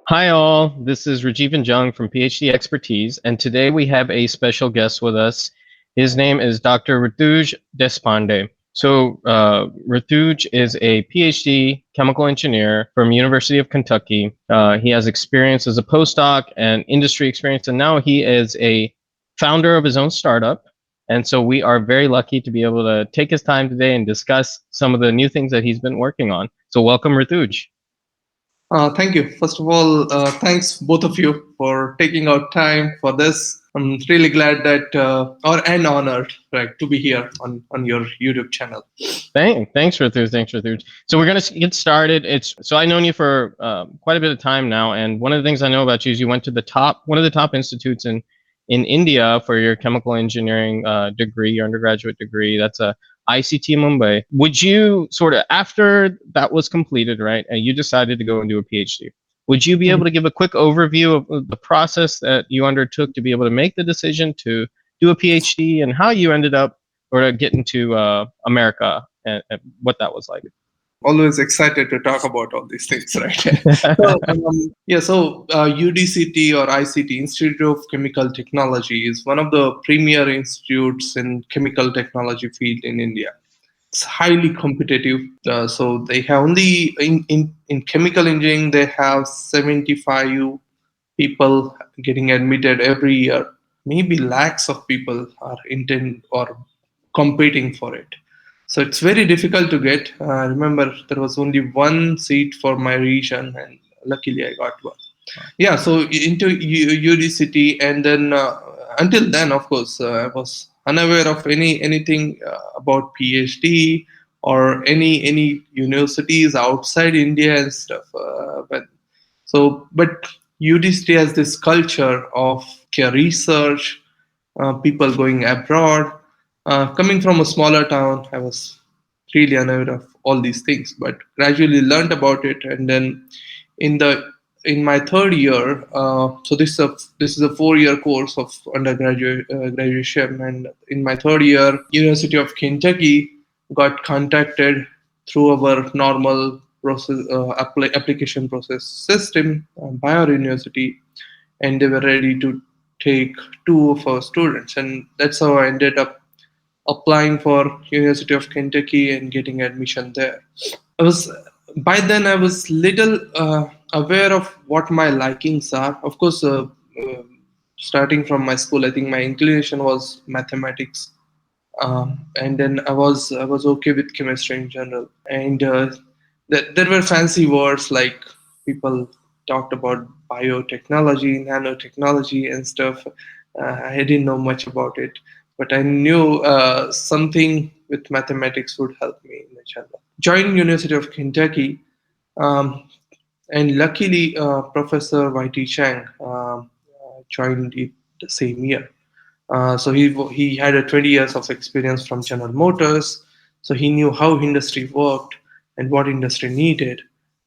Hi all, this is Rajivan Jung from PhD Expertise, and today we have a special guest with us. His name is Dr. Rutooj Deshpande. Rutooj is a PhD chemical engineer from University of Kentucky. He has experience as a postdoc and industry experience, and now he is a founder of his own startup. And so we are very lucky to be able to take his time today and discuss some of the new things that he's been working on. So welcome, Rutooj. Thank you. First of all, thanks both of you for taking out time for this. I'm really glad that, and honored, right, to be here on your YouTube channel. Thanks, Rutooj. Thanks, Rutooj. So we're gonna get started. I've known you for quite a bit of time now, and one of the things I know about you is you went to one of the top institutes in India for your chemical engineering degree, your undergraduate degree. That's a ICT Mumbai. Would you after that was completed, right, and you decided to go and do a PhD? Would you be able to give a quick overview of the process that you undertook to be able to make the decision to do a PhD and how you ended up or to get into America and what that was like? Always excited to talk about all these things, right? UDCT or ICT, Institute of Chemical Technology, is one of the premier institutes in chemical technology field in India. It's highly competitive. So they have only in chemical engineering, they have 75 people getting admitted every year. Maybe lakhs of people are intend or competing for it. So it's very difficult to get. I remember there was only one seat for my region, and luckily I got one. Yeah, so into UDCT, and then until then, of course, I was unaware of anything about PhD or any universities outside India and stuff. But UDCT has this culture of research, people going abroad. Coming from a smaller town, I was really unaware of all these things, but gradually learned about it. And then in the in my third year, so this is a 4-year course of undergraduate graduation, and in my third year, University of Kentucky got contacted through our normal process application process system by our university, and they were ready to take 2 of our students, and that's how I ended up applying for University of Kentucky and getting admission there. I was By then I was little aware of what my likings are. Of course, starting from my school, I think my inclination was mathematics, and then I was okay with chemistry in general. And there were fancy words like people talked about biotechnology, nanotechnology, and stuff. I didn't know much about it, but I knew something with mathematics would help me in general. Joined University of Kentucky, um, and luckily, Professor Y.T. Chang joined it the same year. So he had a 20 years of experience from General Motors, so he knew how industry worked and what industry needed.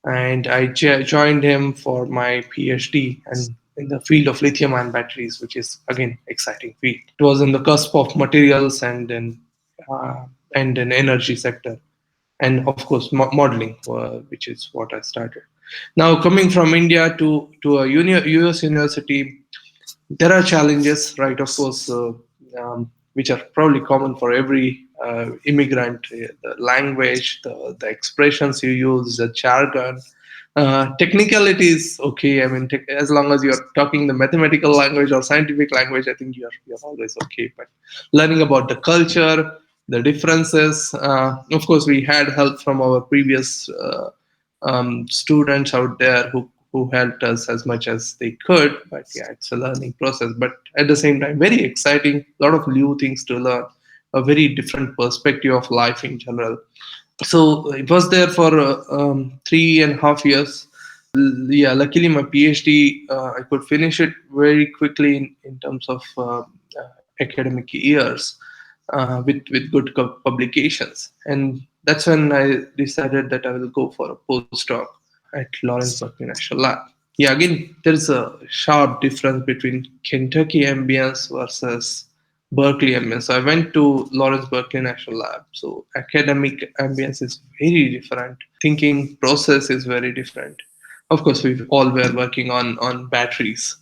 And I joined him for my PhD and in the field of lithium-ion batteries, which is again exciting field. It was in the cusp of materials and an energy sector, and of course modeling, which is what I started. Now coming from India to a US university, there are challenges, right? Of course, which are probably common for every immigrant. The language, the expressions you use, the jargon. Technicalities, okay. I mean, as long as you're talking the mathematical language or scientific language, I think you're always okay. But learning about the culture, the differences. Of course, we had help from our previous students out there who helped us as much as they could. But yeah, it's a learning process. But at the same time, very exciting. A lot of new things to learn. A very different perspective of life in general. So it was there for 3.5 years. Yeah, luckily my PhD, I could finish it very quickly in terms of academic years, with good publications. And that's when I decided that I will go for a postdoc at Lawrence Berkeley National Lab. Yeah, again, there's a sharp difference between Kentucky ambience versus Berkeley ambience. So I went to Lawrence Berkeley National Lab. So academic ambience is very different. Thinking process is very different. Of course, we all were working on batteries.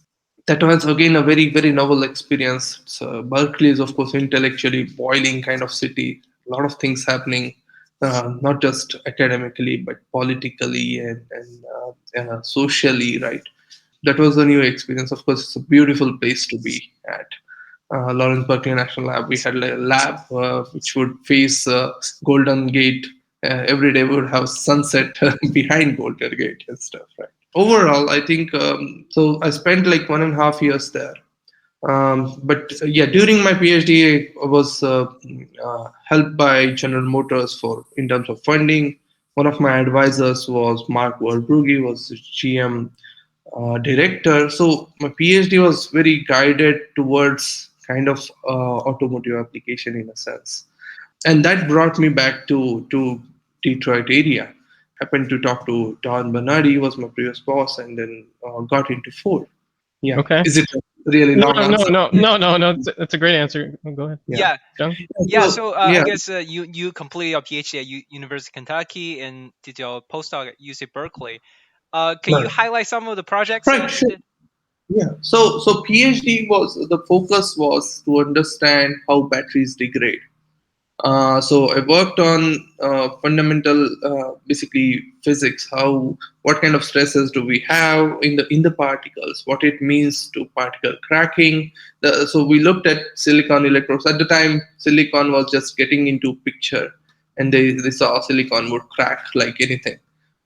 That was again a very very novel experience. So Berkeley is of course intellectually boiling kind of city. A lot of things happening, not just academically but politically and socially, right? That was a new experience. Of course, it's a beautiful place to be at. Lawrence Berkeley National Lab. We had a lab which would face Golden Gate. Every day we would have sunset behind Golden Gate and stuff, right? Overall, I think so. I spent like 1.5 years there. But yeah, during my PhD, I was helped by General Motors for in terms of funding. One of my advisors was Mark Wahlbrugge, was the GM director. So my PhD was very guided towards kind of automotive application in a sense, and that brought me back to Detroit area. Happened to talk to Don Bernardi, was my previous boss, and then got into Ford. Yeah, Okay. is it a really No, long no, answer? no. That's a great answer. Go ahead, Yeah. Yeah, John. yeah. So So I yeah, guess you completed your PhD at University of Kentucky and did your postdoc at UC Berkeley. Can you right, highlight some of the projects right, you sure. did? Yeah. So PhD was the focus was to understand how batteries degrade. So I worked on fundamental, basically physics. What kind of stresses do we have in the particles? What it means to particle cracking. So we looked at silicon electrodes at the time. Silicon was just getting into picture, and they saw silicon would crack like anything,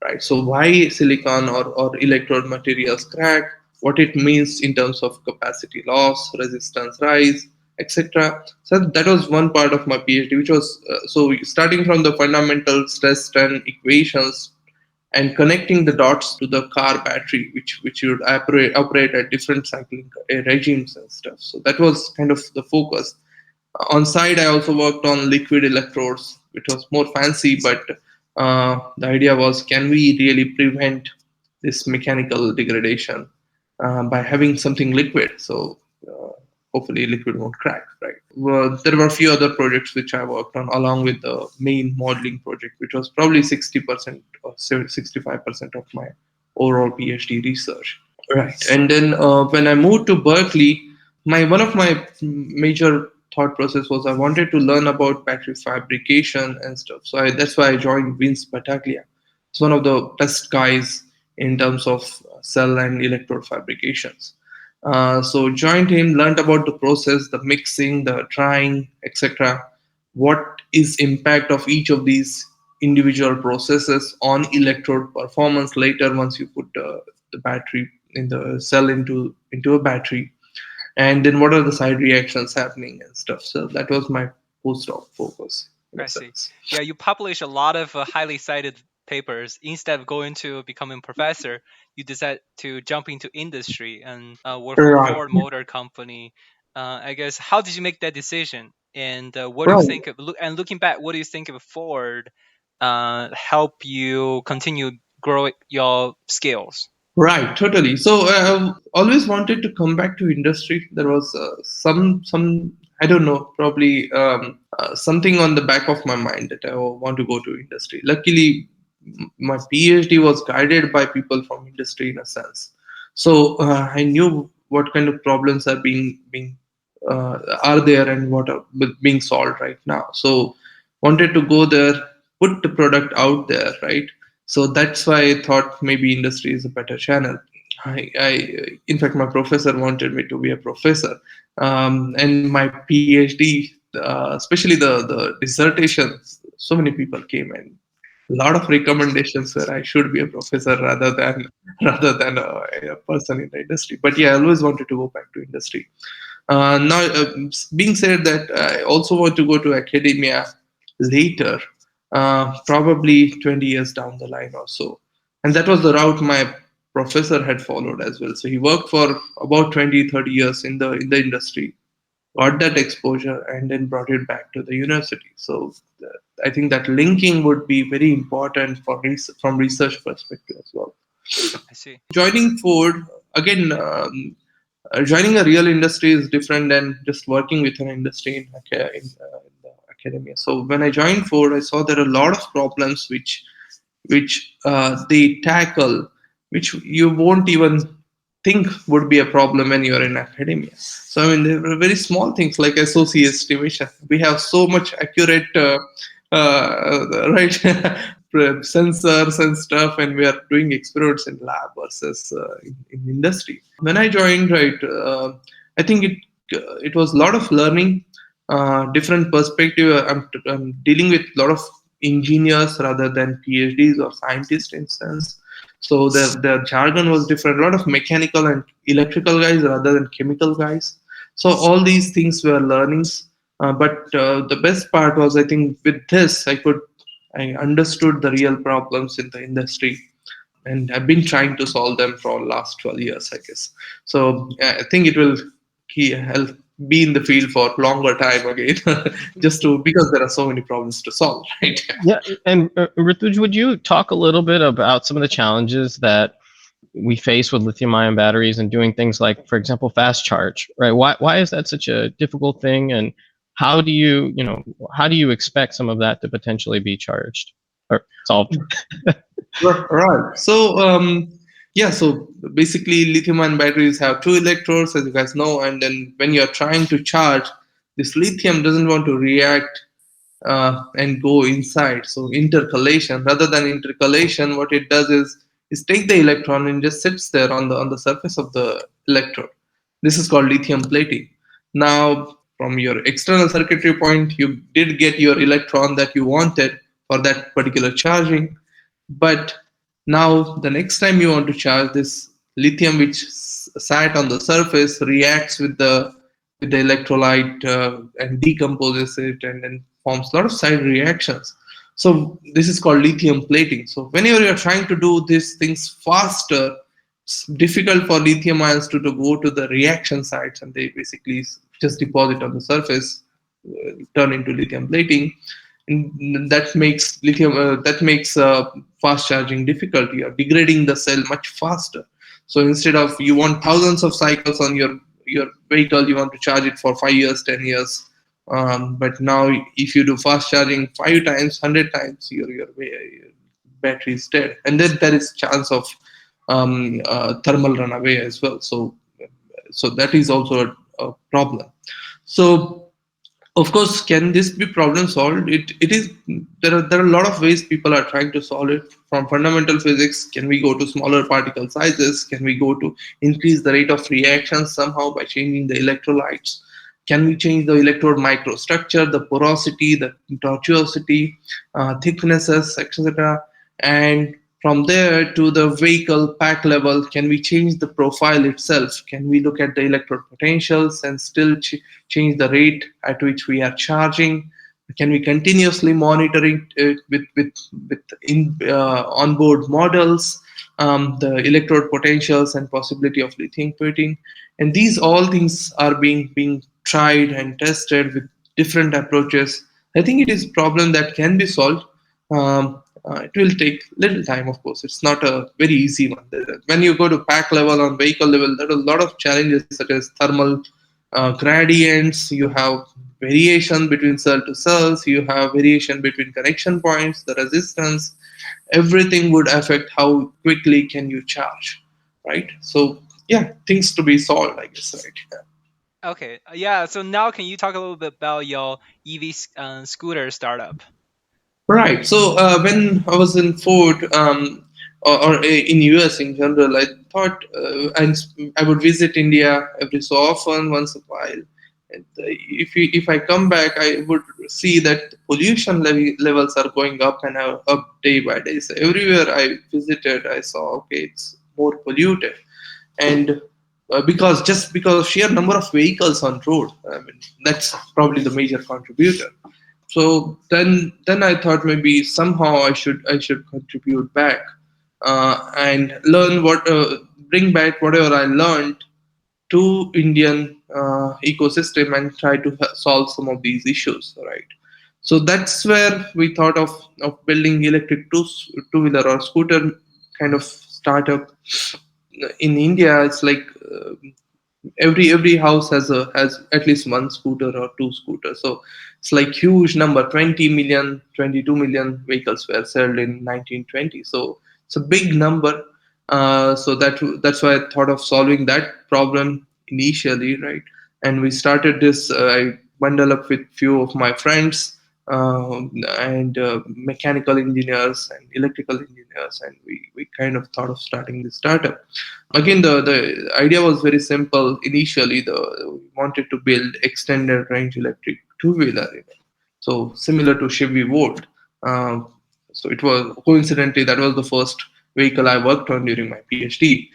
right? So why silicon or electrode materials crack? What it means in terms of capacity loss, resistance rise, etc. So that was one part of my PhD, which was so starting from the fundamental stress strain equations and connecting the dots to the car battery, which would operate at different cycling regimes and stuff. So that was kind of the focus. On side, I also worked on liquid electrodes, which was more fancy, but the idea was, can we really prevent this mechanical degradation by having something liquid? So hopefully liquid won't crack, right? Well, there were a few other projects which I worked on along with the main modeling project, which was probably 60% or 65% of my overall PhD research. Right. And then when I moved to Berkeley, my one of my major thought process was I wanted to learn about battery fabrication and stuff. So that's why I joined Vince Battaglia. It's one of the best guys in terms of cell and electrode fabrications. So joined him, learned about the process, the mixing, the drying, etc. What is impact of each of these individual processes on electrode performance later once you put the battery in the cell into a battery, and then what are the side reactions happening and stuff. So that was my postdoc focus in a I see. sense. Yeah, you publish a lot of highly cited papers. Instead of going to becoming a professor, you decide to jump into industry and work for Right, Ford Motor Company. I guess how did you make that decision? And what do you right. think of looking back? What do you think of Ford help you continue grow your skills? Right, totally. So I've always wanted to come back to industry. There was some I don't know, probably something on the back of my mind that I want to go to industry. Luckily, my PhD was guided by people from industry in a sense. So I knew what kind of problems are being are there and what are being solved right now. So wanted to go there, put the product out there, right? So that's why I thought maybe industry is a better channel. In fact, my professor wanted me to be a professor, and my PhD, especially the dissertation. So many people came and a lot of recommendations where I should be a professor rather than a person in the industry. But yeah, I always wanted to go back to industry. Now, being said that, I also want to go to academia later, probably 20 years down the line or so. And that was the route my professor had followed as well. So he worked for about 20, 30 years in the industry, got that exposure, and then brought it back to the university. So I think that linking would be very important from research perspective as well. I see. Joining Ford again. Joining a real industry is different than just working with an industry in the academia. So when I joined Ford, I saw there are a lot of problems which they tackle which you won't even think would be a problem when you're in academia. So I mean, there are very small things like SOC estimation. We have so much accurate, right, sensors and stuff, and we are doing experiments in lab versus in industry. When I joined, right, I think it was a lot of learning, different perspective. I'm dealing with a lot of engineers rather than PhDs or scientists, in sense. So the jargon was different. A lot of mechanical and electrical guys rather than chemical guys. So all these things were learnings. But the best part was, I think, with this I understood the real problems in the industry, and I've been trying to solve them for the last 12 years, I guess. So I think it will help be in the field for longer time again, just to because there are so many problems to solve, right? Yeah, and Rutooj, would you talk a little bit about some of the challenges that we face with lithium-ion batteries and doing things like, for example, fast charge, right? Why is that such a difficult thing, and how do you expect some of that to potentially be charged or solved? Right. So yeah, so basically lithium-ion batteries have two electrodes, as you guys know, and then when you're trying to charge, this lithium doesn't want to react and go inside. So intercalation, rather than intercalation, what it does is take the electron and just sits there on the surface of the electrode. This is called lithium plating. Now, from your external circuitry point, you did get your electron that you wanted for that particular charging, but now the next time you want to charge, this lithium which sat on the surface reacts with the electrolyte and decomposes it, and then forms a lot of side reactions. So this is called lithium plating. So whenever you're trying to do these things faster, it's difficult for lithium ions to go to the reaction sites, and they basically just deposit on the surface, turn into lithium plating, and that makes fast charging difficult. You are degrading the cell much faster. So instead of, you want thousands of cycles on your vehicle, you want to charge it for 5 years, 10 years. But now if you do fast charging 5 times, 100 times, your battery is dead. And then there is chance of thermal runaway as well. So that is also a problem. So of course, can this be problem solved? It is. There are a lot of ways people are trying to solve it. From fundamental physics, can we go to smaller particle sizes? Can we go to increase the rate of reaction somehow by changing the electrolytes? Can we change the electrode microstructure, the porosity, the tortuosity, thicknesses, etc.? And from there to the vehicle pack level, can we change the profile itself? Can we look at the electrode potentials and still change the rate at which we are charging? Can we continuously monitor it with onboard models, the electrode potentials and possibility of lithium plating? And these all things are being tried and tested with different approaches. I think it is a problem that can be solved. It will take little time, of course. It's not a very easy one. When you go to pack level or vehicle level, there are a lot of challenges such as thermal gradients. You have variation between cell to cells. You have variation between connection points, the resistance. Everything would affect how quickly can you charge, right? So yeah, things to be solved, I guess, right? Yeah. Okay, yeah. So now, can you talk a little bit about your EV scooter startup? Right. So when I was in Ford, or in US in general, I thought I would visit India every so often, once a while. And if I come back, I would see that pollution levels are going up and up day by day. So everywhere I visited, I saw, okay, it's more polluted, and because of sheer number of vehicles on road, I mean, that's probably the major contributor. So then I thought maybe somehow I should contribute back, and learn bring back whatever I learned to Indian ecosystem and try to solve some of these issues, right? So that's where we thought of building electric two-wheeler or scooter kind of startup. In India, it's like every house has at least one scooter or two scooters. So it's like huge number. 20 million, 22 million vehicles were sold in 1920. So it's a big number. So that's why I thought of solving that problem initially, right? And we started this. I bundled up with few of my friends and mechanical engineers and electrical engineers, and we kind of thought of starting this startup. Again, the idea was very simple initially. We wanted to build extended range electric two-wheeler, so similar to Chevy Volt. So it was coincidentally that was the first vehicle I worked on during my PhD.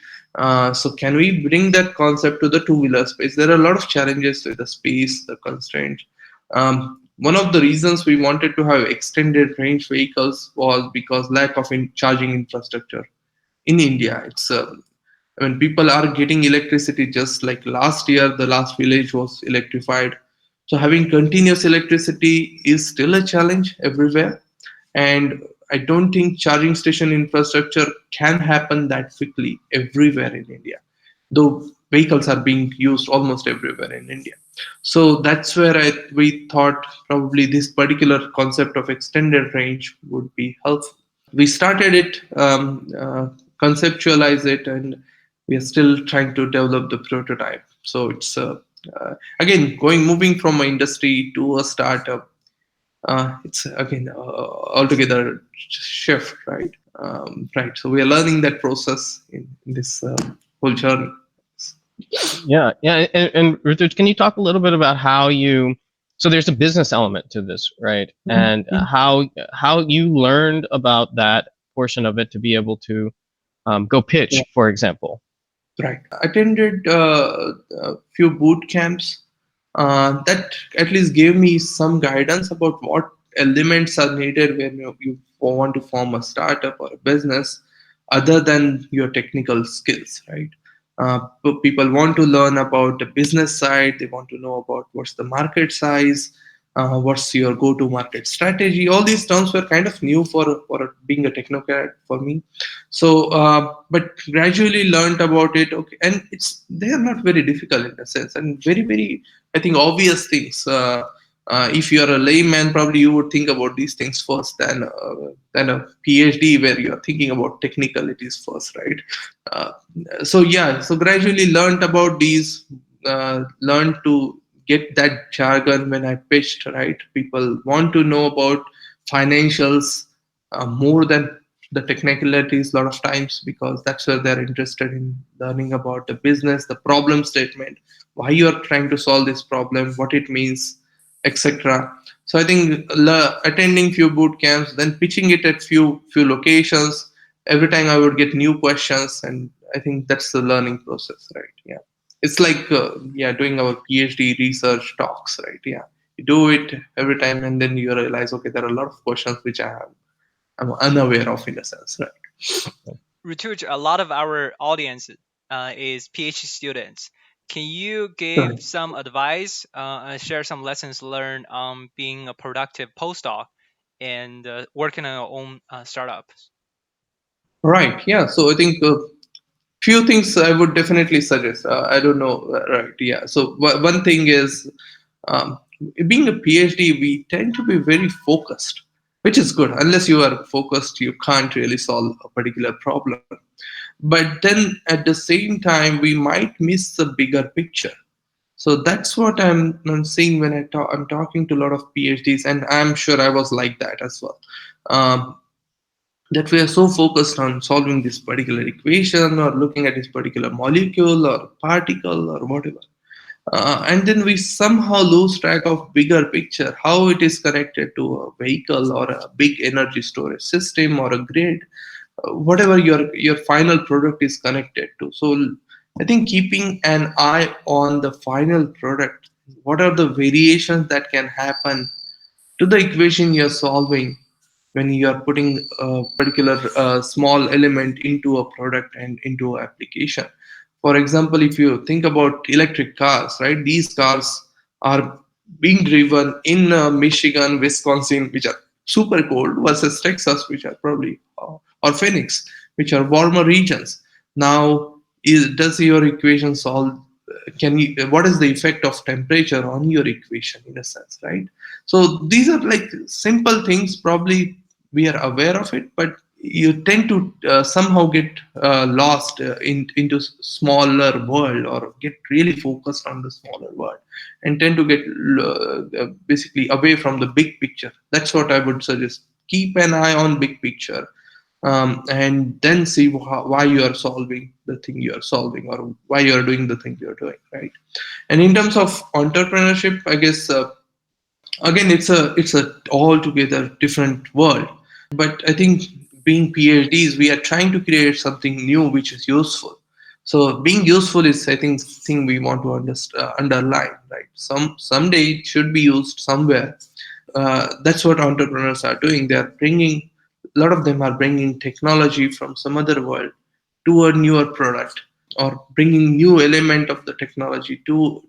So can we bring that concept to the two-wheeler space? There are a lot of challenges with the space, the constraints. One of the reasons we wanted to have extended range vehicles was because lack of charging infrastructure in India. I mean, people are getting electricity just like last year. The last village was electrified. So having continuous electricity is still a challenge everywhere, and I don't think charging station infrastructure can happen that quickly everywhere in India, though vehicles are being used almost everywhere in India. So that's where we thought probably this particular concept of extended range would be helpful. We started it, conceptualize it, and we are still trying to develop the prototype. So it's again moving from an industry to a startup. It's again altogether shift, right? Right. So we are learning that process in this whole journey. Yeah, yeah. And Rutooj, can you talk a little bit about how you? So there's a business element to this, right? And how you learned about that portion of it to be able to go pitch, for example. Right. I attended a few boot camps that at least gave me some guidance about what elements are needed when you want to form a startup or a business other than your technical skills, right? People want to learn about the business side. They want to know about what's the market size, what's your go-to market strategy. All these terms were kind of new for being a technocrat for me. So, but gradually learned about it. Okay, and they are not very difficult in a sense, and very I think obvious things. If you are a layman, probably you would think about these things first than a PhD where you are thinking about technicalities first, right? Uh, so gradually learned about these, learned to get that jargon when I pitched, right? People want to know about financials more than the technicalities a lot of times, because that's where they're interested in learning about the business, the problem statement, why you are trying to solve this problem, what it means, etc. So I think attending few boot camps, then pitching it at few locations, every time I would get new questions, and I think that's the learning process, right? Yeah, it's like doing our PhD research talks, right? Yeah, you do it every time, and then you realize, okay, there are a lot of questions which I'm unaware of in a sense, right? Rutooj, a lot of our audience is PhD students. Can you give Right. some advice and share some lessons learned on being a productive postdoc and working on your own startup? Right. Yeah. So I think few things I would definitely suggest. I don't know. Right. Yeah. So one thing is, um, being a PhD, we tend to be very focused, which is good. Unless you are focused, you can't really solve a particular problem. But then at the same time, we might miss the bigger picture. So that's what I'm seeing when I'm talking to a lot of PhDs, and I'm sure I was like that as well. That we are so focused on solving this particular equation or looking at this particular molecule or particle or whatever. And then we somehow lose track of bigger picture, how it is connected to a vehicle or a big energy storage system or a grid, whatever your final product is connected to. So I think keeping an eye on the final product, what are the variations that can happen to the equation you're solving when you are putting a particular small element into a product and into an application. For example, if you think about electric cars, right? These cars are being driven in Michigan, Wisconsin, which are super cold, versus Texas, which are probably or Phoenix, which are warmer regions. Now, does your equation solve? Can you? What is the effect of temperature on your equation, in a sense, right? So these are like simple things. Probably we are aware of it, but you tend to somehow get lost into smaller world, or get really focused on the smaller world, and tend to get basically away from the big picture. That's what I would suggest. Keep an eye on big picture, and then see why you are solving the thing you are solving, or why you are doing the thing you are doing, right? And in terms of entrepreneurship, I guess again, it's a altogether different world. But I think, being PhDs, we are trying to create something new which is useful. So being useful is, I think, thing we want to underline, right? Someday it should be used somewhere. That's what entrepreneurs are doing. They are bringing, a lot of them are bringing technology from some other world to a newer product, or bringing new element of the technology to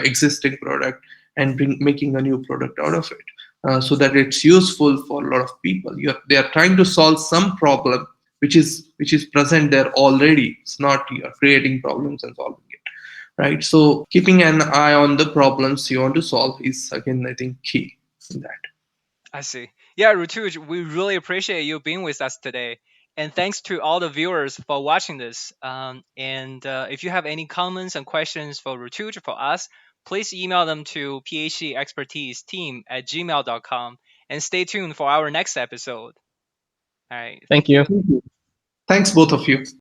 existing product, and making a new product out of it, so that it's useful for a lot of people. They are trying to solve some problem which is present there already. It's not you're creating problems and solving it, right? So keeping an eye on the problems you want to solve is, again, I think, key in that. I see. Yeah, Rutooj, we really appreciate you being with us today. And thanks to all the viewers for watching this. And if you have any comments and questions for Rutooj, for us, please email them to phdeexpertiseteam@gmail.com. And stay tuned for our next episode. All right. Thank Thank you. you. Thank you. Thanks, both of you.